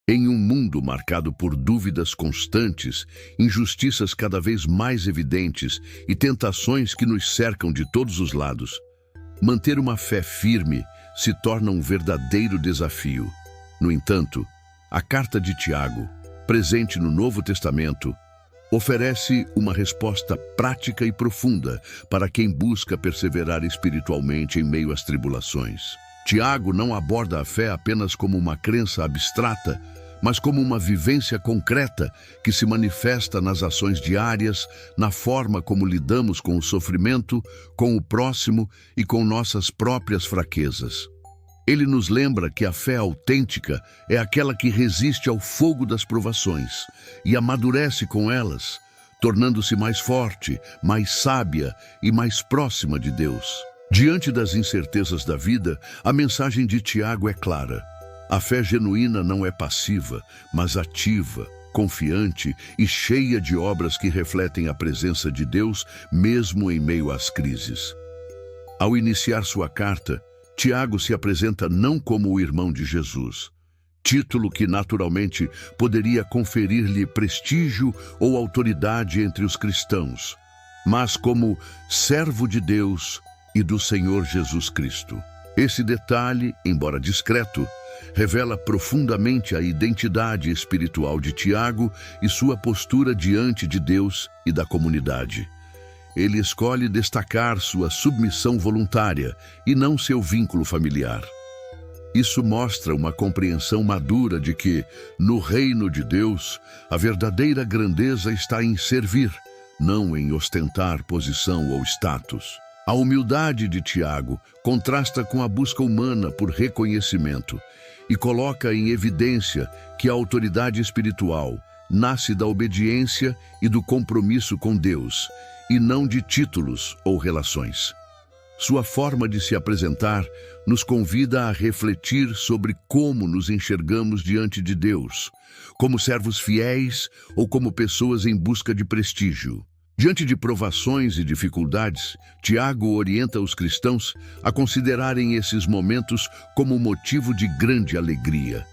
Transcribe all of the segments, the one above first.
Em um mundo marcado por dúvidas constantes, injustiças cada vez mais evidentes e tentações que nos cercam de todos os lados, manter uma fé firme se torna um verdadeiro desafio. No entanto, a carta de Tiago, presente no Novo Testamento, oferece uma resposta prática e profunda para quem busca perseverar espiritualmente em meio às tribulações. Tiago não aborda a fé apenas como uma crença abstrata, mas como uma vivência concreta que se manifesta nas ações diárias, na forma como lidamos com o sofrimento, com o próximo e com nossas próprias fraquezas. Ele nos lembra que a fé autêntica é aquela que resiste ao fogo das provações e amadurece com elas, tornando-se mais forte, mais sábia e mais próxima de Deus. Diante das incertezas da vida, a mensagem de Tiago é clara. A fé genuína não é passiva, mas ativa, confiante e cheia de obras que refletem a presença de Deus, mesmo em meio às crises. Ao iniciar sua carta, Tiago se apresenta não como o irmão de Jesus, título que naturalmente poderia conferir-lhe prestígio ou autoridade entre os cristãos, mas como servo de Deus e do Senhor Jesus Cristo. Esse detalhe, embora discreto, revela profundamente a identidade espiritual de Tiago e sua postura diante de Deus e da comunidade. Ele escolhe destacar sua submissão voluntária e não seu vínculo familiar. Isso mostra uma compreensão madura de que, no reino de Deus, a verdadeira grandeza está em servir, não em ostentar posição ou status. A humildade de Tiago contrasta com a busca humana por reconhecimento e coloca em evidência que a autoridade espiritual nasce da obediência e do compromisso com Deus, e não de títulos ou relações. Sua forma de se apresentar nos convida a refletir sobre como nos enxergamos diante de Deus, como servos fiéis ou como pessoas em busca de prestígio. Diante de provações e dificuldades, Tiago orienta os cristãos a considerarem esses momentos como motivo de grande alegria.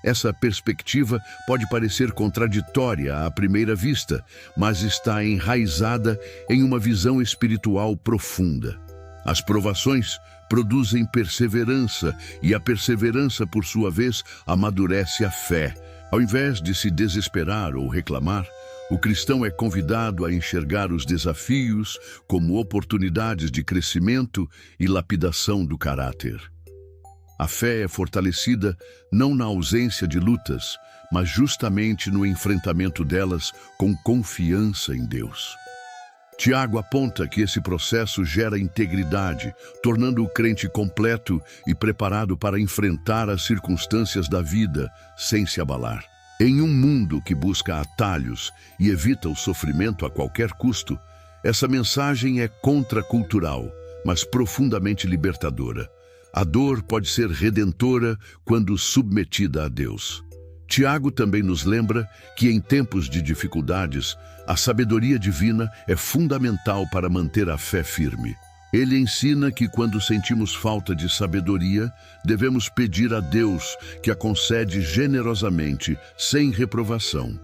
Essa perspectiva pode parecer contraditória à primeira vista, mas está enraizada em uma visão espiritual profunda. As provações produzem perseverança e a perseverança, por sua vez, amadurece a fé. Ao invés de se desesperar ou reclamar, o cristão é convidado a enxergar os desafios como oportunidades de crescimento e lapidação do caráter. A fé é fortalecida não na ausência de lutas, mas justamente no enfrentamento delas com confiança em Deus. Tiago aponta que esse processo gera integridade, tornando o crente completo e preparado para enfrentar as circunstâncias da vida sem se abalar. Em um mundo que busca atalhos e evita o sofrimento a qualquer custo, essa mensagem é contracultural, mas profundamente libertadora. A dor pode ser redentora quando submetida a Deus. Tiago também nos lembra que em tempos de dificuldades, a sabedoria divina é fundamental para manter a fé firme. Ele ensina que quando sentimos falta de sabedoria, devemos pedir a Deus que a concede generosamente, sem reprovação.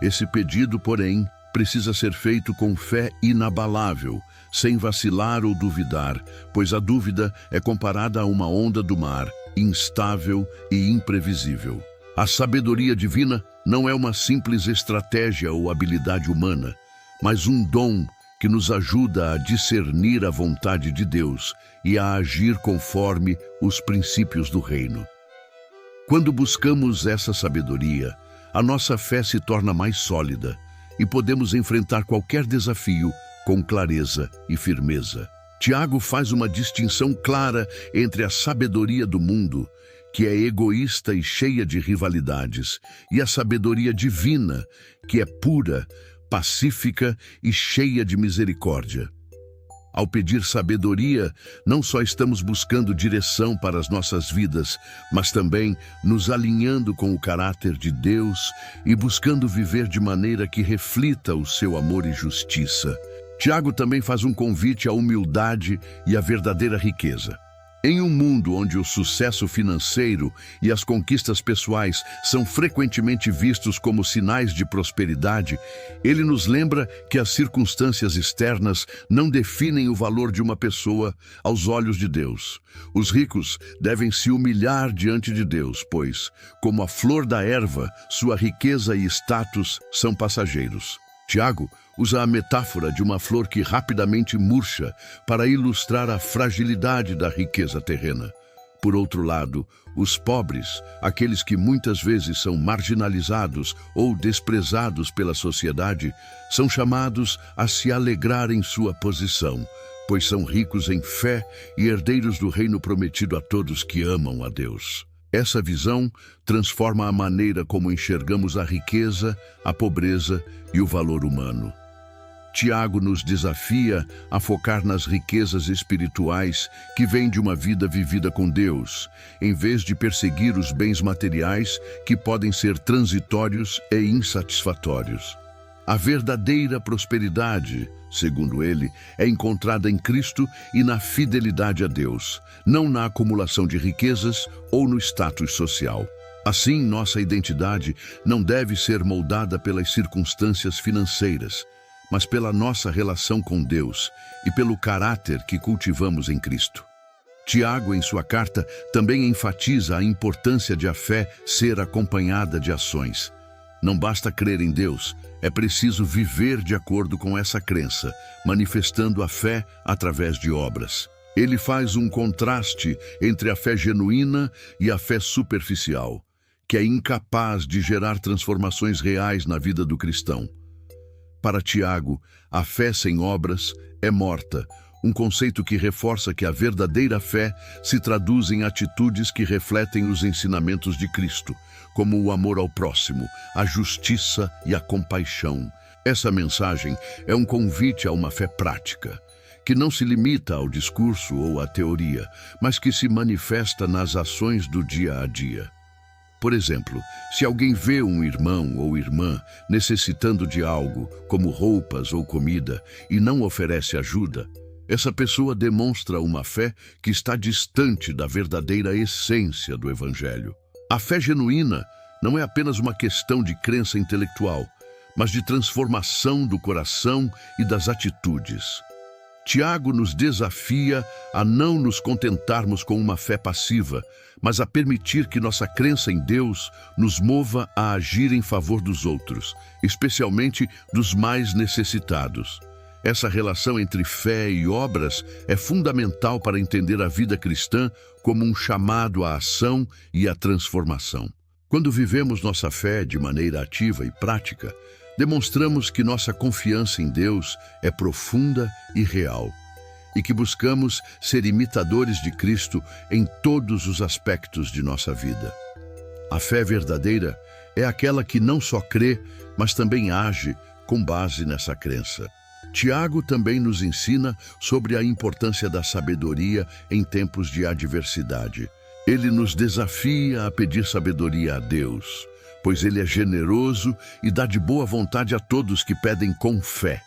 Esse pedido, porém, precisa ser feito com fé inabalável, sem vacilar ou duvidar, pois a dúvida é comparada a uma onda do mar, instável e imprevisível. A sabedoria divina não é uma simples estratégia ou habilidade humana, mas um dom que nos ajuda a discernir a vontade de Deus e a agir conforme os princípios do reino. Quando buscamos essa sabedoria, a nossa fé se torna mais sólida e podemos enfrentar qualquer desafio com clareza e firmeza. Tiago faz uma distinção clara entre a sabedoria do mundo, que é egoísta e cheia de rivalidades, e a sabedoria divina, que é pura, pacífica e cheia de misericórdia. Ao pedir sabedoria, não só estamos buscando direção para as nossas vidas, mas também nos alinhando com o caráter de Deus e buscando viver de maneira que reflita o seu amor e justiça. Tiago também faz um convite à humildade e à verdadeira riqueza. Em um mundo onde o sucesso financeiro e as conquistas pessoais são frequentemente vistos como sinais de prosperidade, ele nos lembra que as circunstâncias externas não definem o valor de uma pessoa aos olhos de Deus. Os ricos devem se humilhar diante de Deus, pois, como a flor da erva, sua riqueza e status são passageiros. Tiago usa a metáfora de uma flor que rapidamente murcha para ilustrar a fragilidade da riqueza terrena. Por outro lado, os pobres, aqueles que muitas vezes são marginalizados ou desprezados pela sociedade, são chamados a se alegrar em sua posição, pois são ricos em fé e herdeiros do reino prometido a todos que amam a Deus. Essa visão transforma a maneira como enxergamos a riqueza, a pobreza e o valor humano. Tiago nos desafia a focar nas riquezas espirituais que vêm de uma vida vivida com Deus, em vez de perseguir os bens materiais que podem ser transitórios e insatisfatórios. A verdadeira prosperidade, segundo ele, é encontrada em Cristo e na fidelidade a Deus, não na acumulação de riquezas ou no status social. Assim, nossa identidade não deve ser moldada pelas circunstâncias financeiras, mas pela nossa relação com Deus e pelo caráter que cultivamos em Cristo. Tiago, em sua carta, também enfatiza a importância de a fé ser acompanhada de ações. Não basta crer em Deus, é preciso viver de acordo com essa crença, manifestando a fé através de obras. Ele faz um contraste entre a fé genuína e a fé superficial, que é incapaz de gerar transformações reais na vida do cristão. Para Tiago, a fé sem obras é morta, um conceito que reforça que a verdadeira fé se traduz em atitudes que refletem os ensinamentos de Cristo, como o amor ao próximo, a justiça e a compaixão. Essa mensagem é um convite a uma fé prática, que não se limita ao discurso ou à teoria, mas que se manifesta nas ações do dia a dia. Por exemplo, se alguém vê um irmão ou irmã necessitando de algo, como roupas ou comida, e não oferece ajuda, essa pessoa demonstra uma fé que está distante da verdadeira essência do Evangelho. A fé genuína não é apenas uma questão de crença intelectual, mas de transformação do coração e das atitudes. Tiago nos desafia a não nos contentarmos com uma fé passiva, mas a permitir que nossa crença em Deus nos mova a agir em favor dos outros, especialmente dos mais necessitados. Essa relação entre fé e obras é fundamental para entender a vida cristã como um chamado à ação e à transformação. Quando vivemos nossa fé de maneira ativa e prática, demonstramos que nossa confiança em Deus é profunda e real, e que buscamos ser imitadores de Cristo em todos os aspectos de nossa vida. A fé verdadeira é aquela que não só crê, mas também age com base nessa crença. Tiago também nos ensina sobre a importância da sabedoria em tempos de adversidade. Ele nos desafia a pedir sabedoria a Deus, pois Ele é generoso e dá de boa vontade a todos que pedem com fé.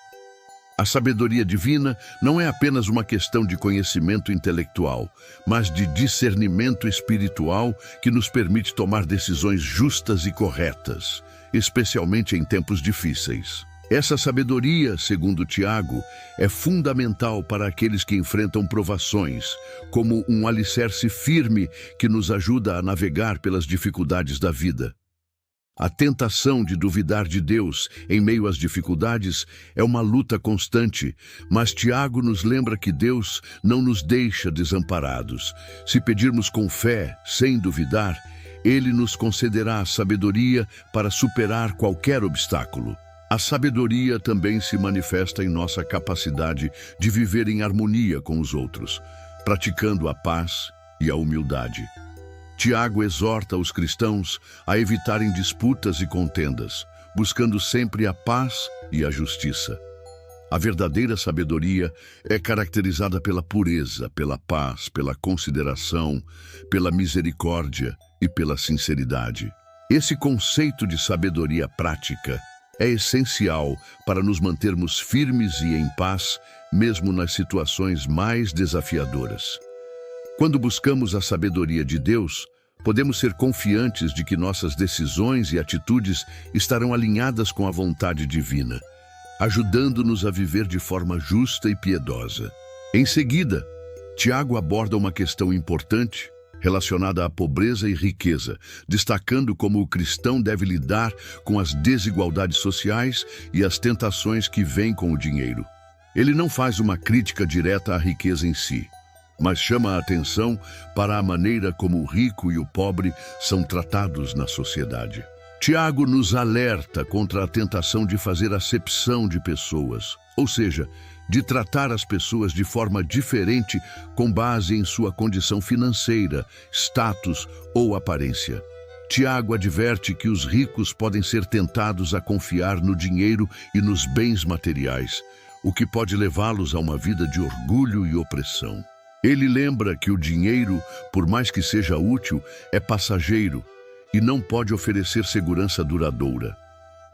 A sabedoria divina não é apenas uma questão de conhecimento intelectual, mas de discernimento espiritual que nos permite tomar decisões justas e corretas, especialmente em tempos difíceis. Essa sabedoria, segundo Tiago, é fundamental para aqueles que enfrentam provações, como um alicerce firme que nos ajuda a navegar pelas dificuldades da vida. A tentação de duvidar de Deus em meio às dificuldades é uma luta constante, mas Tiago nos lembra que Deus não nos deixa desamparados. Se pedirmos com fé, sem duvidar, Ele nos concederá a sabedoria para superar qualquer obstáculo. A sabedoria também se manifesta em nossa capacidade de viver em harmonia com os outros, praticando a paz e a humildade. Tiago exorta os cristãos a evitarem disputas e contendas, buscando sempre a paz e a justiça. A verdadeira sabedoria é caracterizada pela pureza, pela paz, pela consideração, pela misericórdia e pela sinceridade. Esse conceito de sabedoria prática é essencial para nos mantermos firmes e em paz, mesmo nas situações mais desafiadoras. Quando buscamos a sabedoria de Deus, podemos ser confiantes de que nossas decisões e atitudes estarão alinhadas com a vontade divina, ajudando-nos a viver de forma justa e piedosa. Em seguida, Tiago aborda uma questão importante relacionada à pobreza e riqueza, destacando como o cristão deve lidar com as desigualdades sociais e as tentações que vêm com o dinheiro. Ele não faz uma crítica direta à riqueza em si, mas chama a atenção para a maneira como o rico e o pobre são tratados na sociedade. Tiago nos alerta contra a tentação de fazer acepção de pessoas, ou seja, de tratar as pessoas de forma diferente com base em sua condição financeira, status ou aparência. Tiago adverte que os ricos podem ser tentados a confiar no dinheiro e nos bens materiais, o que pode levá-los a uma vida de orgulho e opressão. Ele lembra que o dinheiro, por mais que seja útil, é passageiro e não pode oferecer segurança duradoura.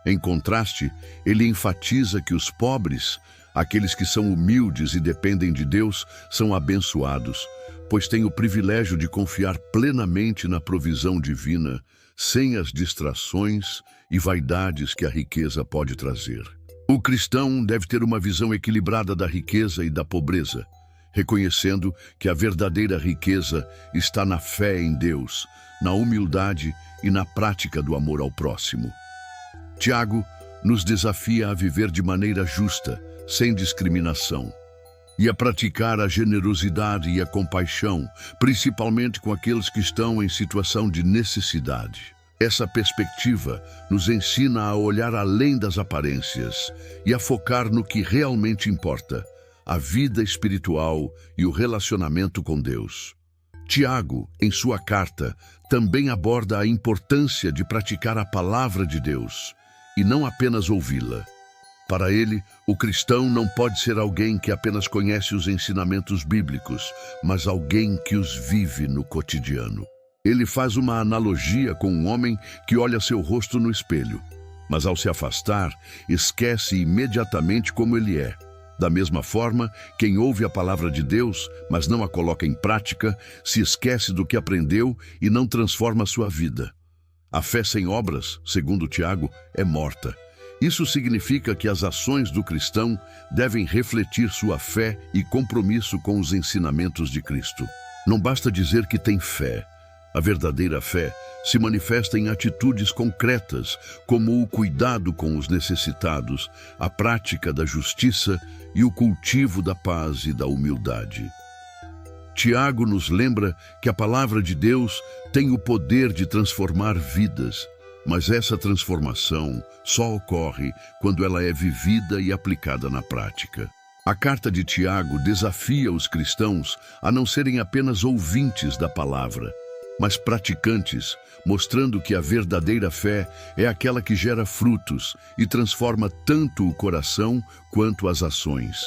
Em contraste, ele enfatiza que os pobres, aqueles que são humildes e dependem de Deus, são abençoados, pois têm o privilégio de confiar plenamente na provisão divina, sem as distrações e vaidades que a riqueza pode trazer. O cristão deve ter uma visão equilibrada da riqueza e da pobreza, reconhecendo que a verdadeira riqueza está na fé em Deus, na humildade e na prática do amor ao próximo. Tiago nos desafia a viver de maneira justa, sem discriminação, e a praticar a generosidade e a compaixão, principalmente com aqueles que estão em situação de necessidade. Essa perspectiva nos ensina a olhar além das aparências e a focar no que realmente importa, a vida espiritual e o relacionamento com Deus. Tiago, em sua carta, também aborda a importância de praticar a palavra de Deus e não apenas ouvi-la. Para ele, o cristão não pode ser alguém que apenas conhece os ensinamentos bíblicos, mas alguém que os vive no cotidiano. Ele faz uma analogia com um homem que olha seu rosto no espelho, mas ao se afastar, esquece imediatamente como ele é. Da mesma forma, quem ouve a palavra de Deus, mas não a coloca em prática, se esquece do que aprendeu e não transforma sua vida. A fé sem obras, segundo Tiago, é morta. Isso significa que as ações do cristão devem refletir sua fé e compromisso com os ensinamentos de Cristo. Não basta dizer que tem fé. A verdadeira fé se manifesta em atitudes concretas, como o cuidado com os necessitados, a prática da justiça e o cultivo da paz e da humildade. Tiago nos lembra que a palavra de Deus tem o poder de transformar vidas, mas essa transformação só ocorre quando ela é vivida e aplicada na prática. A carta de Tiago desafia os cristãos a não serem apenas ouvintes da palavra, mas praticantes, mostrando que a verdadeira fé é aquela que gera frutos e transforma tanto o coração quanto as ações.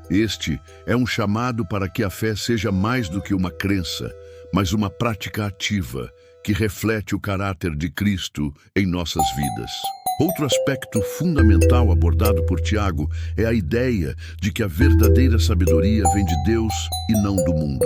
Este é um chamado para que a fé seja mais do que uma crença, mas uma prática ativa, que reflete o caráter de Cristo em nossas vidas. Outro aspecto fundamental abordado por Tiago é a ideia de que a verdadeira sabedoria vem de Deus e não do mundo.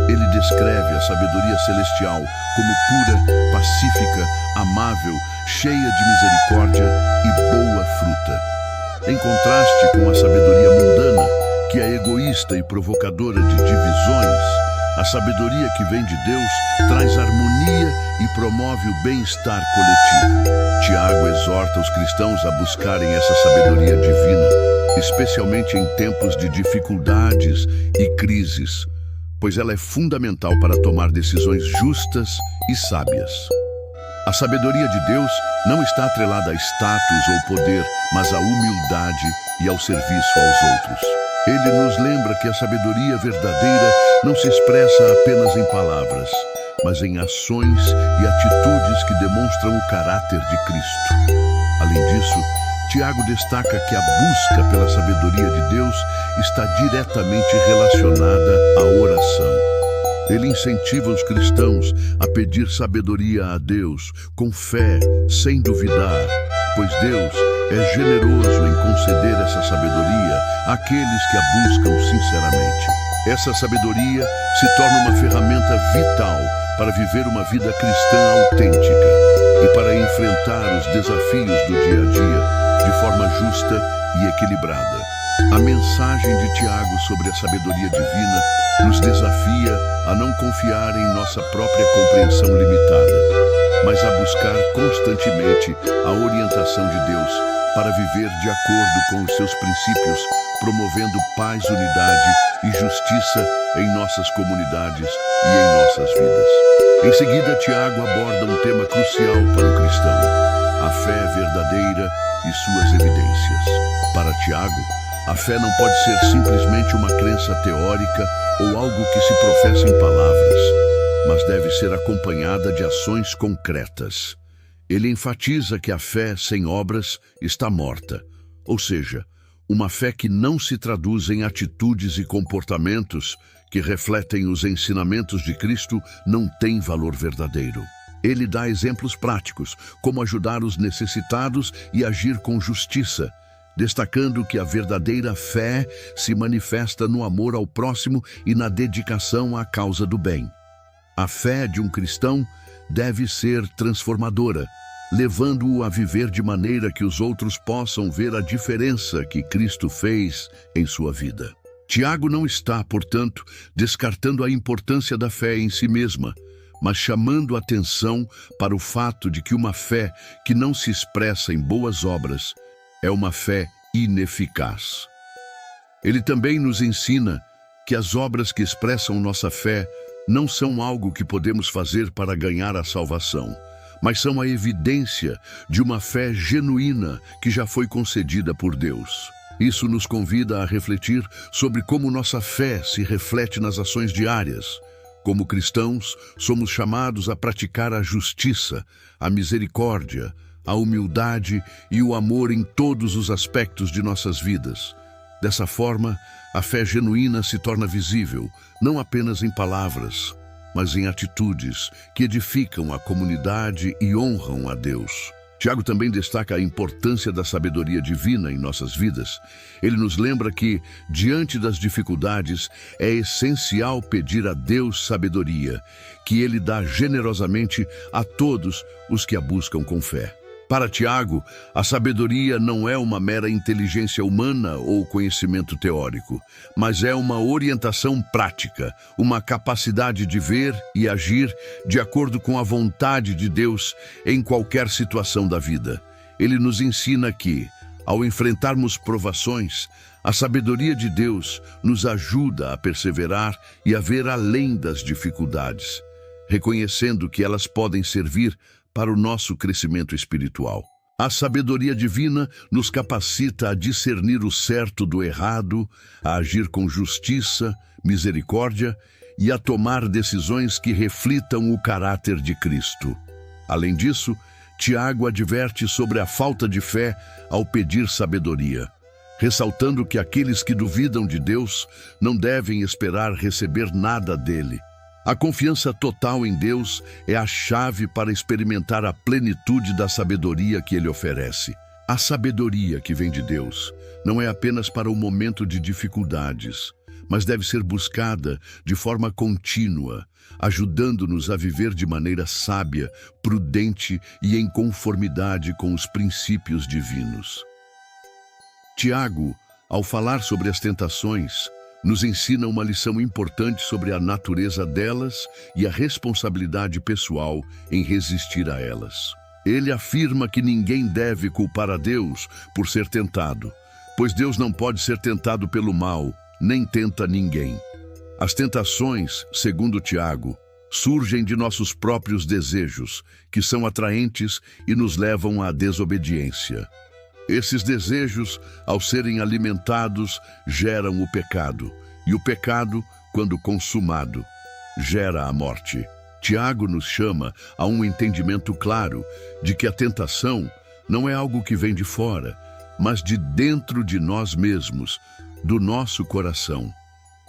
Ele descreve a sabedoria celestial como pura, pacífica, amável, cheia de misericórdia e boa fruta. Em contraste com a sabedoria mundana, que é egoísta e provocadora de divisões, a sabedoria que vem de Deus traz harmonia e promove o bem-estar coletivo. Tiago exorta os cristãos a buscarem essa sabedoria divina, especialmente em tempos de dificuldades e crises, pois ela é fundamental para tomar decisões justas e sábias. A sabedoria de Deus não está atrelada a status ou poder, mas à humildade e ao serviço aos outros. Ele nos lembra que a sabedoria verdadeira não se expressa apenas em palavras, mas em ações e atitudes que demonstram o caráter de Cristo. Além disso, Tiago destaca que a busca pela sabedoria de Deus está diretamente relacionada à oração. Ele incentiva os cristãos a pedir sabedoria a Deus com fé, sem duvidar, pois Deus é generoso em conceder essa sabedoria àqueles que a buscam sinceramente. Essa sabedoria se torna uma ferramenta vital para viver uma vida cristã autêntica e para enfrentar os desafios do dia a dia de forma justa e equilibrada. A mensagem de Tiago sobre a sabedoria divina nos desafia a não confiar em nossa própria compreensão limitada, mas a buscar constantemente a orientação de Deus para viver de acordo com os seus princípios, promovendo paz, unidade e justiça em nossas comunidades e em nossas vidas. Em seguida, Tiago aborda um tema crucial para o cristão: a fé verdadeira e suas evidências. Para Tiago, a fé não pode ser simplesmente uma crença teórica ou algo que se professa em palavras, mas deve ser acompanhada de ações concretas. Ele enfatiza que a fé sem obras está morta, ou seja, uma fé que não se traduz em atitudes e comportamentos que refletem os ensinamentos de Cristo não tem valor verdadeiro. Ele dá exemplos práticos, como ajudar os necessitados e agir com justiça, destacando que a verdadeira fé se manifesta no amor ao próximo e na dedicação à causa do bem. A fé de um cristão deve ser transformadora, levando-o a viver de maneira que os outros possam ver a diferença que Cristo fez em sua vida. Tiago não está, portanto, descartando a importância da fé em si mesma, mas chamando a atenção para o fato de que uma fé que não se expressa em boas obras é uma fé ineficaz. Ele também nos ensina que as obras que expressam nossa fé não são algo que podemos fazer para ganhar a salvação, mas são a evidência de uma fé genuína que já foi concedida por Deus. Isso nos convida a refletir sobre como nossa fé se reflete nas ações diárias. Como cristãos, somos chamados a praticar a justiça, a misericórdia, a humildade e o amor em todos os aspectos de nossas vidas. Dessa forma, a fé genuína se torna visível, não apenas em palavras, mas em atitudes que edificam a comunidade e honram a Deus. Tiago também destaca a importância da sabedoria divina em nossas vidas. Ele nos lembra que, diante das dificuldades, é essencial pedir a Deus sabedoria, que Ele dá generosamente a todos os que a buscam com fé. Para Tiago, a sabedoria não é uma mera inteligência humana ou conhecimento teórico, mas é uma orientação prática, uma capacidade de ver e agir de acordo com a vontade de Deus em qualquer situação da vida. Ele nos ensina que, ao enfrentarmos provações, a sabedoria de Deus nos ajuda a perseverar e a ver além das dificuldades, reconhecendo que elas podem servir para o nosso crescimento espiritual. A sabedoria divina nos capacita a discernir o certo do errado, a agir com justiça, misericórdia e a tomar decisões que reflitam o caráter de Cristo. Além disso, Tiago adverte sobre a falta de fé ao pedir sabedoria, ressaltando que aqueles que duvidam de Deus não devem esperar receber nada dele. A confiança total em Deus é a chave para experimentar a plenitude da sabedoria que Ele oferece. A sabedoria que vem de Deus não é apenas para o momento de dificuldades, mas deve ser buscada de forma contínua, ajudando-nos a viver de maneira sábia, prudente e em conformidade com os princípios divinos. Tiago, ao falar sobre as tentações, nos ensina uma lição importante sobre a natureza delas e a responsabilidade pessoal em resistir a elas. Ele afirma que ninguém deve culpar a Deus por ser tentado, pois Deus não pode ser tentado pelo mal, nem tenta ninguém. As tentações, segundo Tiago, surgem de nossos próprios desejos, que são atraentes e nos levam à desobediência. Esses desejos, ao serem alimentados, geram o pecado, e o pecado, quando consumado, gera a morte. Tiago nos chama a um entendimento claro de que a tentação não é algo que vem de fora, mas de dentro de nós mesmos, do nosso coração.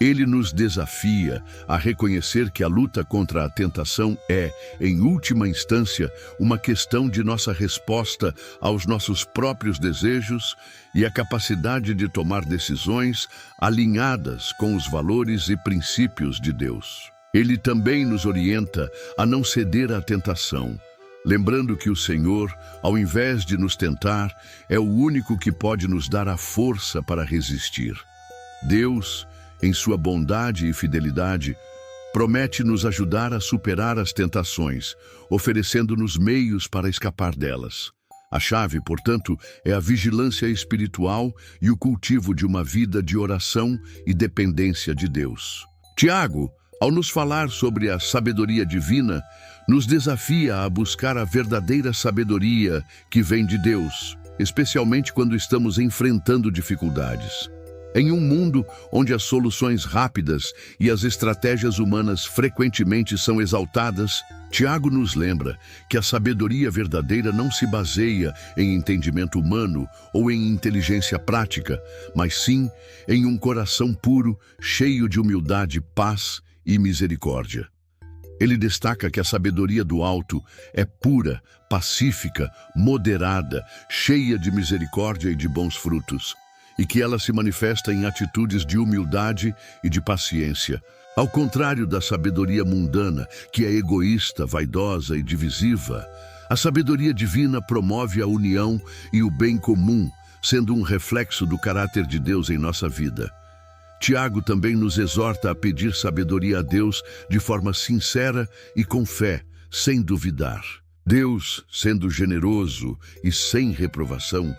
Ele nos desafia a reconhecer que a luta contra a tentação é, em última instância, uma questão de nossa resposta aos nossos próprios desejos e a capacidade de tomar decisões alinhadas com os valores e princípios de Deus. Ele também nos orienta a não ceder à tentação, lembrando que o Senhor, ao invés de nos tentar, é o único que pode nos dar a força para resistir. Deus, em sua bondade e fidelidade, promete nos ajudar a superar as tentações, oferecendo-nos meios para escapar delas. A chave, portanto, é a vigilância espiritual e o cultivo de uma vida de oração e dependência de Deus. Tiago, ao nos falar sobre a sabedoria divina, nos desafia a buscar a verdadeira sabedoria que vem de Deus, especialmente quando estamos enfrentando dificuldades. Em um mundo onde as soluções rápidas e as estratégias humanas frequentemente são exaltadas, Tiago nos lembra que a sabedoria verdadeira não se baseia em entendimento humano ou em inteligência prática, mas sim em um coração puro, cheio de humildade, paz e misericórdia. Ele destaca que a sabedoria do alto é pura, pacífica, moderada, cheia de misericórdia e de bons frutos, e que ela se manifesta em atitudes de humildade e de paciência. Ao contrário da sabedoria mundana, que é egoísta, vaidosa e divisiva, a sabedoria divina promove a união e o bem comum, sendo um reflexo do caráter de Deus em nossa vida. Tiago também nos exorta a pedir sabedoria a Deus de forma sincera e com fé, sem duvidar. Deus, sendo generoso e sem reprovação,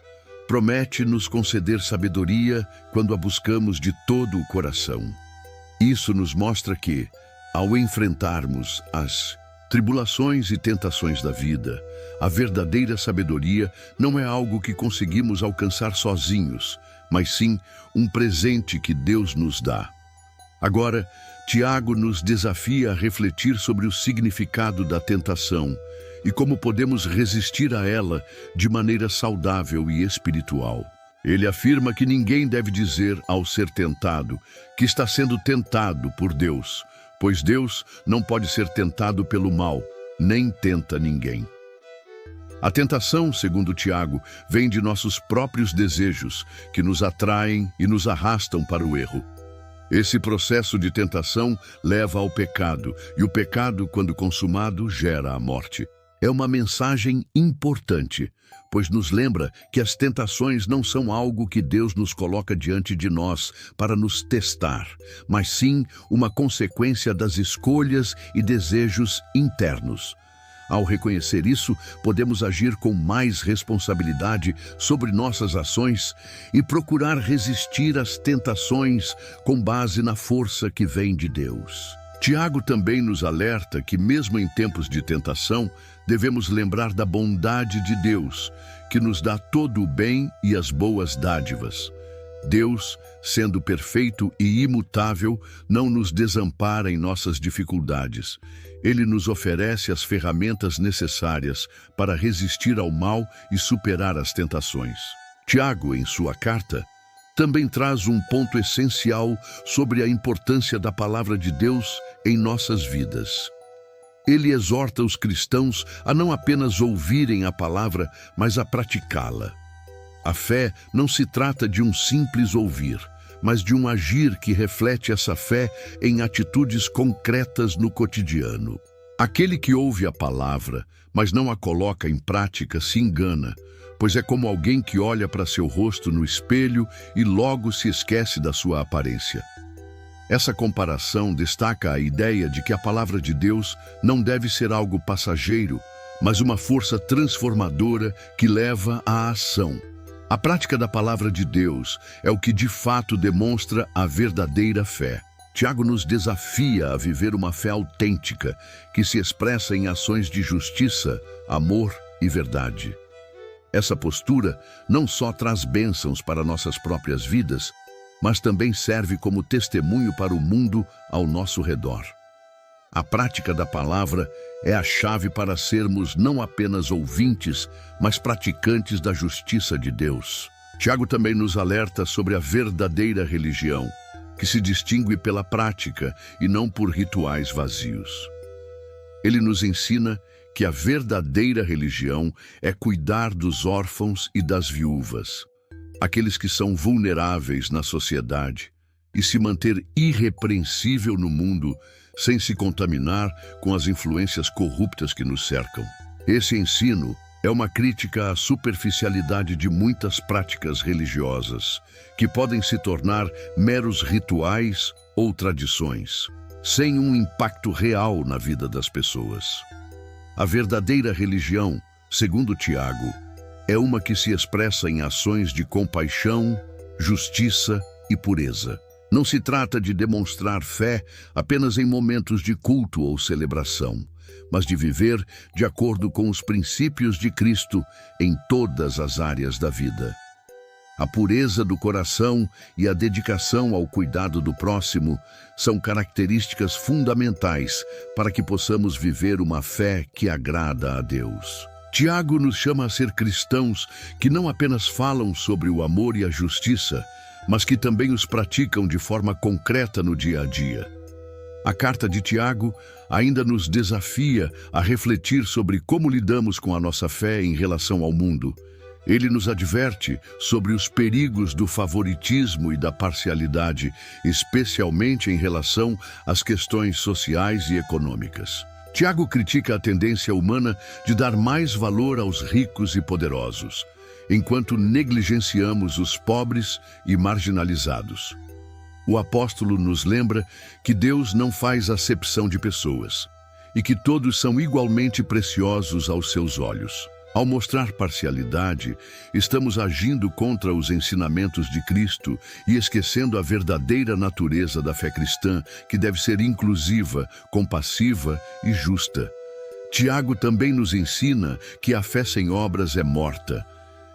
promete nos conceder sabedoria quando a buscamos de todo o coração. Isso nos mostra que, ao enfrentarmos as tribulações e tentações da vida, a verdadeira sabedoria não é algo que conseguimos alcançar sozinhos, mas sim um presente que Deus nos dá. Agora, Tiago nos desafia a refletir sobre o significado da tentação e como podemos resistir a ela de maneira saudável e espiritual. Ele afirma que ninguém deve dizer ao ser tentado que está sendo tentado por Deus, pois Deus não pode ser tentado pelo mal, nem tenta ninguém. A tentação, segundo Tiago, vem de nossos próprios desejos, que nos atraem e nos arrastam para o erro. Esse processo de tentação leva ao pecado, e o pecado, quando consumado, gera a morte. É uma mensagem importante, pois nos lembra que as tentações não são algo que Deus nos coloca diante de nós para nos testar, mas sim uma consequência das escolhas e desejos internos. Ao reconhecer isso, podemos agir com mais responsabilidade sobre nossas ações e procurar resistir às tentações com base na força que vem de Deus. Tiago também nos alerta que, mesmo em tempos de tentação, devemos lembrar da bondade de Deus, que nos dá todo o bem e as boas dádivas. Deus, sendo perfeito e imutável, não nos desampara em nossas dificuldades. Ele nos oferece as ferramentas necessárias para resistir ao mal e superar as tentações. Tiago, em sua carta, também traz um ponto essencial sobre a importância da palavra de Deus em nossas vidas. Ele exorta os cristãos a não apenas ouvirem a palavra, mas a praticá-la. A fé não se trata de um simples ouvir, mas de um agir que reflete essa fé em atitudes concretas no cotidiano. Aquele que ouve a palavra, mas não a coloca em prática, se engana, pois é como alguém que olha para seu rosto no espelho e logo se esquece da sua aparência. Essa comparação destaca a ideia de que a palavra de Deus não deve ser algo passageiro, mas uma força transformadora que leva à ação. A prática da palavra de Deus é o que de fato demonstra a verdadeira fé. Tiago nos desafia a viver uma fé autêntica, que se expressa em ações de justiça, amor e verdade. Essa postura não só traz bênçãos para nossas próprias vidas, mas também serve como testemunho para o mundo ao nosso redor. A prática da palavra é a chave para sermos não apenas ouvintes, mas praticantes da justiça de Deus. Tiago também nos alerta sobre a verdadeira religião. que se distingue pela prática e não por rituais vazios. Ele nos ensina que a verdadeira religião é cuidar dos órfãos e das viúvas, aqueles que são vulneráveis na sociedade, e se manter irrepreensível no mundo sem se contaminar com as influências corruptas que nos cercam. Esse ensino é uma crítica à superficialidade de muitas práticas religiosas, que podem se tornar meros rituais ou tradições, sem um impacto real na vida das pessoas. A verdadeira religião, segundo Tiago, é uma que se expressa em ações de compaixão, justiça e pureza. Não se trata de demonstrar fé apenas em momentos de culto ou celebração, mas de viver de acordo com os princípios de Cristo em todas as áreas da vida. A pureza do coração e a dedicação ao cuidado do próximo são características fundamentais para que possamos viver uma fé que agrada a Deus. Tiago nos chama a ser cristãos que não apenas falam sobre o amor e a justiça, mas que também os praticam de forma concreta no dia a dia. A carta de Tiago ainda nos desafia a refletir sobre como lidamos com a nossa fé em relação ao mundo. Ele nos adverte sobre os perigos do favoritismo e da parcialidade, especialmente em relação às questões sociais e econômicas. Tiago critica a tendência humana de dar mais valor aos ricos e poderosos, enquanto negligenciamos os pobres e marginalizados. O apóstolo nos lembra que Deus não faz acepção de pessoas e que todos são igualmente preciosos aos seus olhos. Ao mostrar parcialidade, estamos agindo contra os ensinamentos de Cristo e esquecendo a verdadeira natureza da fé cristã, que deve ser inclusiva, compassiva e justa. Tiago também nos ensina que a fé sem obras é morta.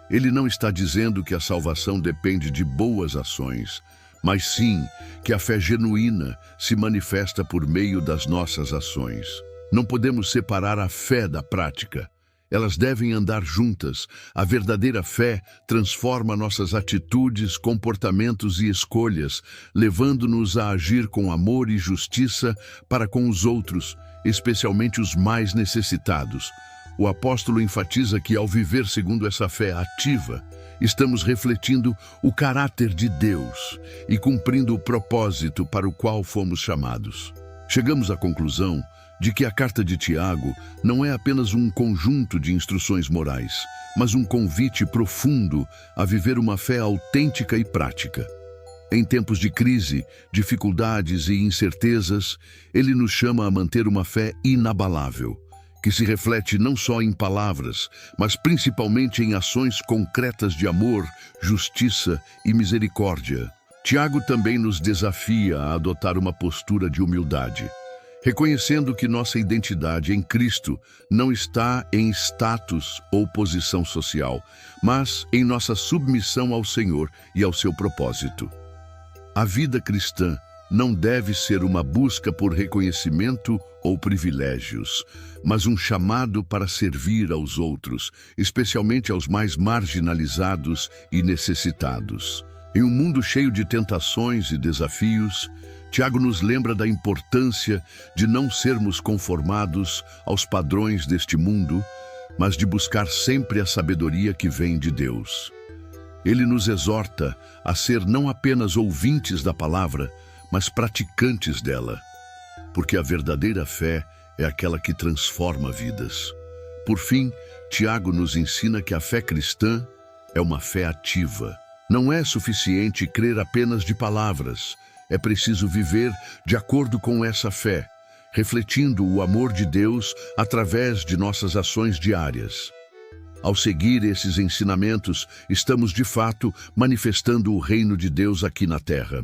Ele não está dizendo que a salvação depende de boas ações, mas sim que a fé genuína se manifesta por meio das nossas ações. Não podemos separar a fé da prática. Elas devem andar juntas. A verdadeira fé transforma nossas atitudes, comportamentos e escolhas, levando-nos a agir com amor e justiça para com os outros, especialmente os mais necessitados. O apóstolo enfatiza que, ao viver segundo essa fé ativa, estamos refletindo o caráter de Deus e cumprindo o propósito para o qual fomos chamados. Chegamos à conclusão de que a carta de Tiago não é apenas um conjunto de instruções morais, mas um convite profundo a viver uma fé autêntica e prática. Em tempos de crise, dificuldades e incertezas, ele nos chama a manter uma fé inabalável, que se reflete não só em palavras, mas principalmente em ações concretas de amor, justiça e misericórdia. Tiago também nos desafia a adotar uma postura de humildade, reconhecendo que nossa identidade em Cristo não está em status ou posição social, mas em nossa submissão ao Senhor e ao seu propósito. A vida cristã não deve ser uma busca por reconhecimento ou privilégios, mas um chamado para servir aos outros, especialmente aos mais marginalizados e necessitados. Em um mundo cheio de tentações e desafios, Tiago nos lembra da importância de não sermos conformados aos padrões deste mundo, mas de buscar sempre a sabedoria que vem de Deus. Ele nos exorta a ser não apenas ouvintes da palavra, mas praticantes dela, porque a verdadeira fé é aquela que transforma vidas. Por fim, Tiago nos ensina que a fé cristã é uma fé ativa. Não é suficiente crer apenas de palavras. É preciso viver de acordo com essa fé, refletindo o amor de Deus através de nossas ações diárias. Ao seguir esses ensinamentos, estamos de fato manifestando o reino de Deus aqui na terra.